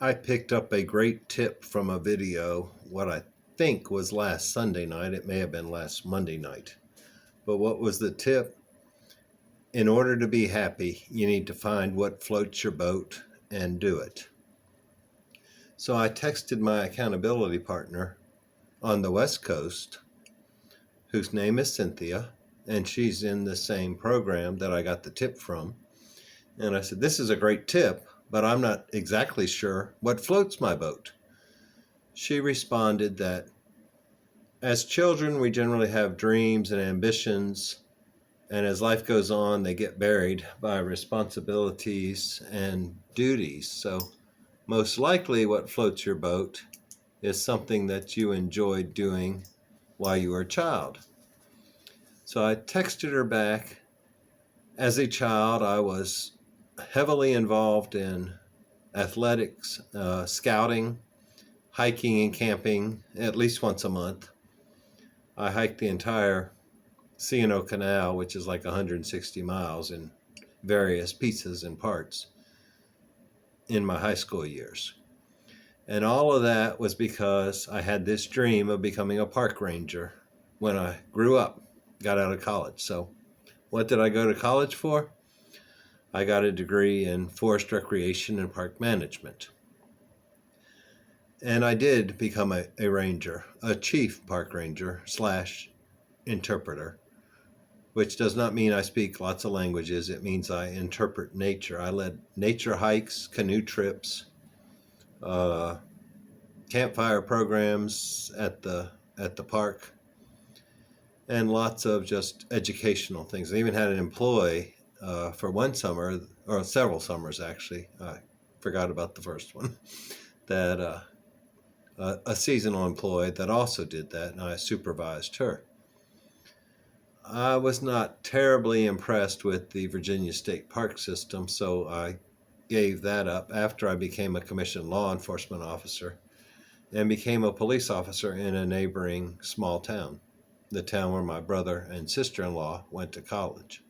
I picked up a great tip from a video, what I think was last Sunday night. It may have been last Monday night. But what was the tip? In order to be happy, you need to find what floats your boat and do it. So I texted my accountability partner on the West Coast, whose name is Cynthia, and she's in the same program that I got the tip from. And I said, this is a great tip, but I'm not exactly sure what floats my boat. She responded that as children, we generally have dreams and ambitions, and as life goes on, they get buried by responsibilities and duties. So most likely what floats your boat is something that you enjoyed doing while you were a child. So I texted her back. As a child, I was heavily involved in athletics, scouting, hiking and camping at least once a month. I hiked the entire C&O Canal, which is like 160 miles in various pieces and parts in my high school years. And all of that was because I had this dream of becoming a park ranger when I grew up, got out of college. So what did I go to college for? I got a degree in forest recreation and park management. And I did become a ranger, a chief park ranger / interpreter, which does not mean I speak lots of languages. It means I interpret nature. I led nature hikes, canoe trips, campfire programs at the park, and lots of just educational things. I even had an employee for one summer, or several summers actually, I forgot about the first one, that a seasonal employee that also did that, and I supervised her. I was not terribly impressed with the Virginia State Park system, so I gave that up after I became a commissioned law enforcement officer and became a police officer in a neighboring small town, the town where my brother and sister-in-law went to college.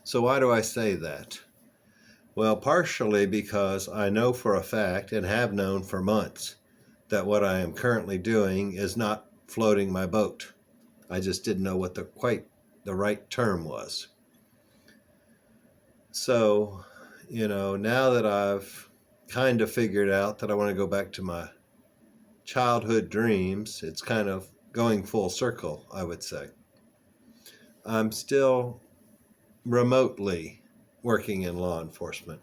So why do I say that? Well, partially because I know for a fact, and have known for months, that what I am currently doing is not floating my boat. I just didn't know what quite the right term was. So, now that I've kind of figured out that I want to go back to my childhood dreams, it's kind of going full circle, I would say. I'm still remotely working in law enforcement,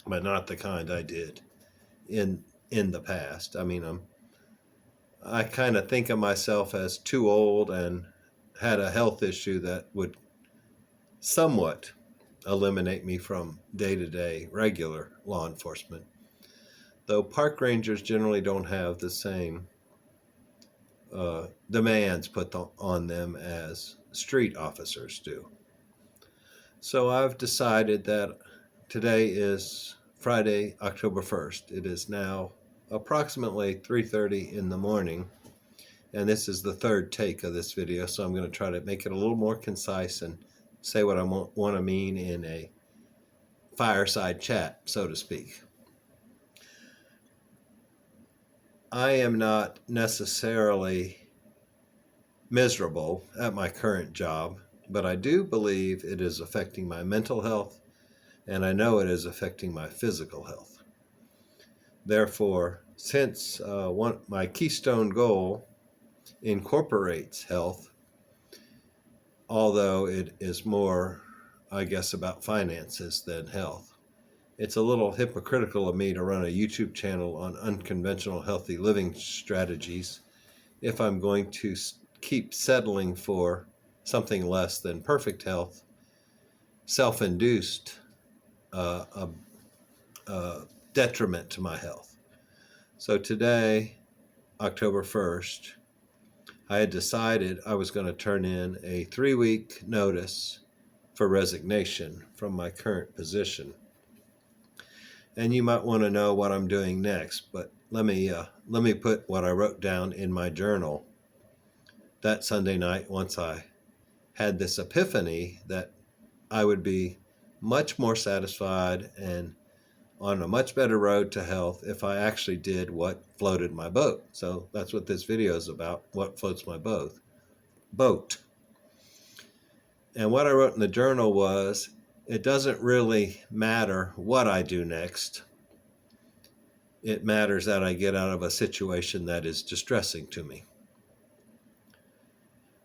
but not the kind I did in the past. I mean, I kind of think of myself as too old and had a health issue that would somewhat eliminate me from day-to-day regular law enforcement. Though park rangers generally don't have the same demands put on them as street officers do. So I've decided that today is Friday, October 1st. It is now approximately 3:30 in the morning, and this is the third take of this video, so I'm going to try to make it a little more concise and say what I want to mean in a fireside chat, so to speak. I am not necessarily miserable at my current job, but I do believe it is affecting my mental health, and I know it is affecting my physical health. Therefore, since my keystone goal incorporates health, although it is more, I guess, about finances than health, it's a little hypocritical of me to run a YouTube channel on unconventional healthy living strategies if I'm going to keep settling for something less than perfect health, self-induced detriment to my health. So today, October 1st, I had decided I was going to turn in a 3-week notice for resignation from my current position. And you might want to know what I'm doing next, but let me put what I wrote down in my journal that Sunday night once I had this epiphany that I would be much more satisfied and on a much better road to health if I actually did what floated my boat. So that's what this video is about, what floats my boat. And what I wrote in the journal was, it doesn't really matter what I do next. It matters that I get out of a situation that is distressing to me.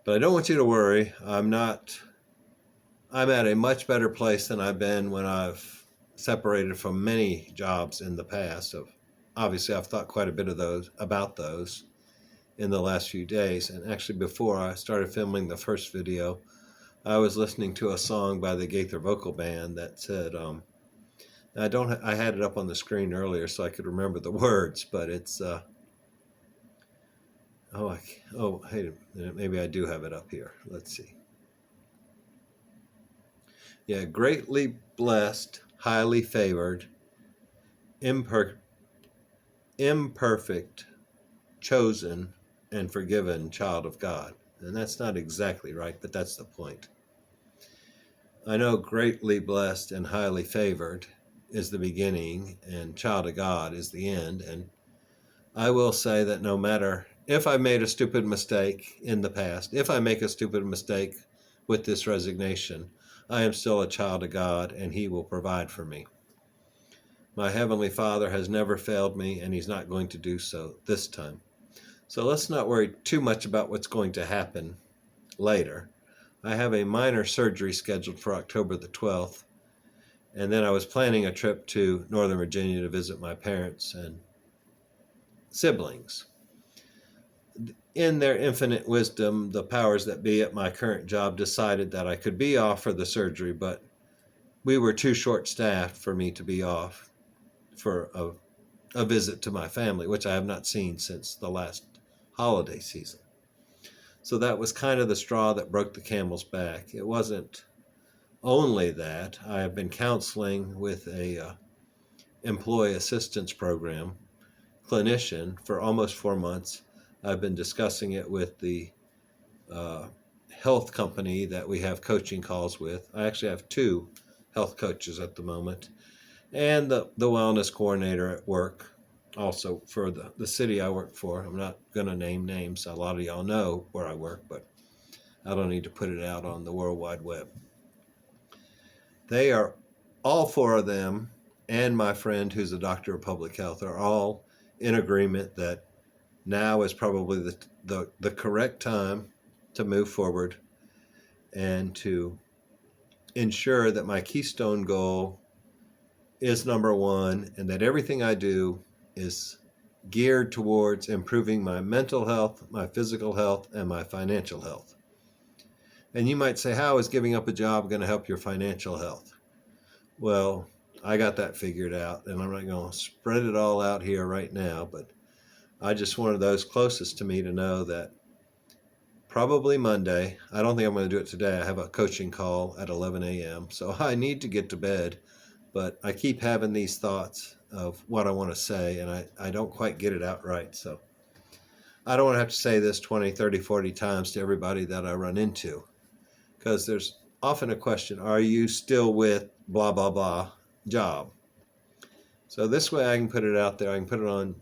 But I don't want you to worry. I'm at a much better place than I've been when I've separated from many jobs in the past. So obviously, I've thought quite a bit about those in the last few days. And actually, before I started filming the first video, I was listening to a song by the Gaither Vocal Band that said, I had it up on the screen earlier so I could remember the words, but it's, hey, a minute, maybe I do have it up here. Let's see. Yeah, greatly blessed, highly favored, imperfect, chosen, and forgiven child of God. And that's not exactly right, but that's the point. I know greatly blessed and highly favored is the beginning, and child of God is the end. And I will say that no matter if I made a stupid mistake in the past, if I make a stupid mistake with this resignation, I am still a child of God, and He will provide for me. My Heavenly Father has never failed me, and He's not going to do so this time. So let's not worry too much about what's going to happen later. I have a minor surgery scheduled for October the 12th, and then I was planning a trip to Northern Virginia to visit my parents and siblings. In their infinite wisdom, the powers that be at my current job decided that I could be off for the surgery, but we were too short-staffed for me to be off for a visit to my family, which I have not seen since the last holiday season. So that was kind of the straw that broke the camel's back. It wasn't only that. I have been counseling with a employee assistance program clinician for almost 4 months. I've been discussing it with the health company that we have coaching calls with. I actually have 2 health coaches at the moment, and the wellness coordinator at work, also for the city I work for. I'm not going to name names. A lot of y'all know where I work, but I don't need to put it out on the World Wide Web. They are, all 4 of them, and my friend who's a doctor of public health, are all in agreement that now is probably the correct time to move forward and to ensure that my keystone goal is number 1, and that everything I do is geared towards improving my mental health, my physical health, and my financial health. And you might say, how is giving up a job going to help your financial health? Well, I got that figured out, and I'm not going to spread it all out here right now, but I just wanted those closest to me to know that probably Monday, I don't think I'm going to do it today. I have a coaching call at 11 a.m., so I need to get to bed, but I keep having these thoughts of what I want to say, and I don't quite get it out right. So I don't want to have to say this 20, 30, 40 times to everybody that I run into, because there's often a question, are you still with blah, blah, blah job? So this way I can put it out there. I can put it on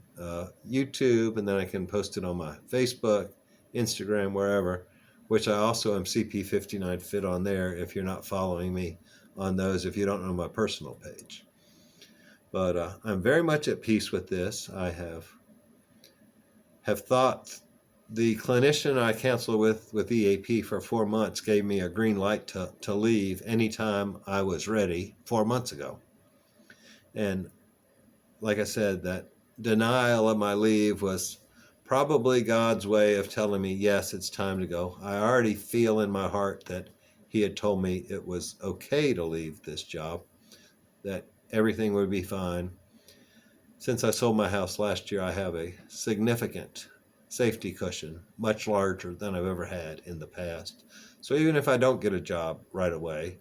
YouTube, and then I can post it on my Facebook, Instagram, wherever, which I also am CP59 Fit on there if you're not following me on those, if you don't know my personal page. But I'm very much at peace with this. I have thought the clinician I counseled with EAP for 4 months gave me a green light to leave anytime I was ready 4 months ago. And like I said, that denial of my leave was probably God's way of telling me, yes, it's time to go. I already feel in my heart that He had told me it was okay to leave this job, that everything would be fine. Since I sold my house last year, I have a significant safety cushion, much larger than I've ever had in the past. So even if I don't get a job right away,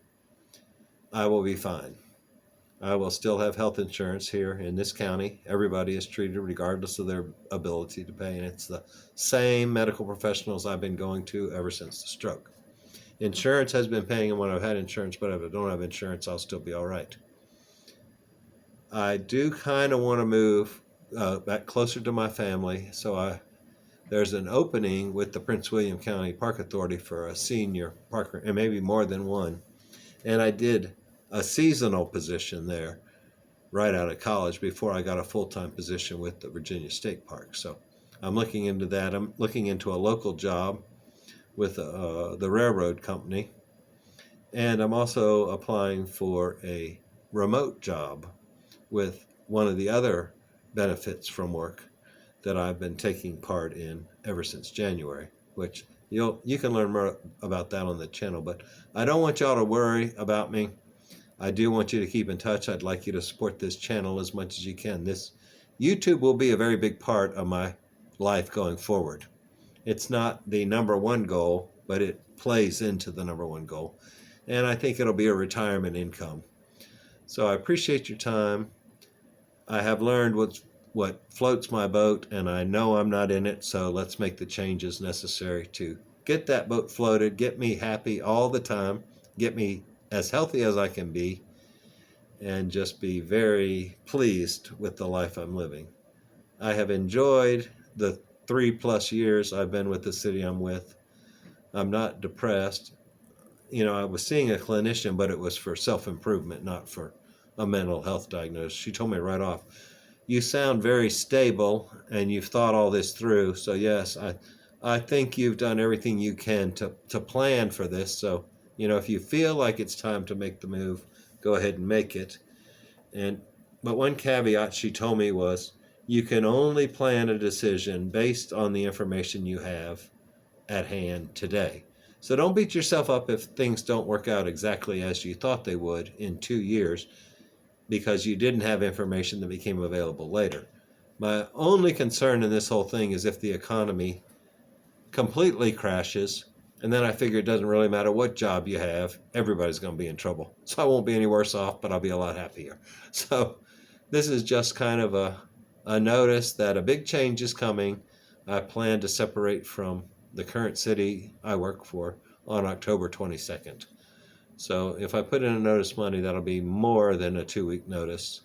I will be fine. I will still have health insurance here in this county. Everybody is treated regardless of their ability to pay, and it's the same medical professionals I've been going to ever since the stroke. Insurance has been paying them when I've had insurance, but if I don't have insurance, I'll still be all right. I do kind of want to move back closer to my family, so there's an opening with the Prince William County Park Authority for a senior parker, and maybe more than one. And I did a seasonal position there right out of college before I got a full-time position with the Virginia State Park. So I'm looking into that. I'm looking into a local job with the railroad company, and I'm also applying for a remote job with one of the other benefits from work that I've been taking part in ever since January, which you can learn more about that on the channel. But I don't want y'all to worry about me. I do want you to keep in touch. I'd like you to support this channel as much as you can. This YouTube will be a very big part of my life going forward. It's not the #1 goal, but it plays into the #1 goal. And I think it'll be a retirement income. So I appreciate your time. I have learned what floats my boat, and I know I'm not in it, so let's make the changes necessary to get that boat floated, get me happy all the time, get me as healthy as I can be, and just be very pleased with the life I'm living. I have enjoyed the 3+ years I've been with the city I'm with. I'm not depressed. I was seeing a clinician, but it was for self-improvement, not for a mental health diagnosis. She told me right off, you sound very stable and you've thought all this through. So yes, I think you've done everything you can to plan for this. So, if you feel like it's time to make the move, go ahead and make it. But one caveat she told me was, you can only plan a decision based on the information you have at hand today. So don't beat yourself up if things don't work out exactly as you thought they would in 2 years, because you didn't have information that became available later. My only concern in this whole thing is if the economy completely crashes, and then I figure it doesn't really matter what job you have, everybody's going to be in trouble. So I won't be any worse off, but I'll be a lot happier. So this is just kind of a notice that a big change is coming. I plan to separate from the current city I work for on October 22nd. So if I put in a notice Monday, that'll be more than a 2-week notice.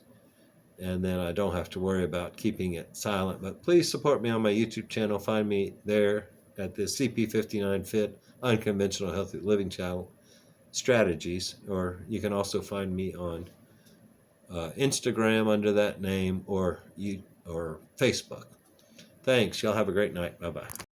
And then I don't have to worry about keeping it silent. But please support me on my YouTube channel. Find me there at the CP59 Fit Unconventional Healthy Living Channel Strategies. Or you can also find me on Instagram under that name, or Facebook. Thanks. Y'all have a great night. Bye-bye.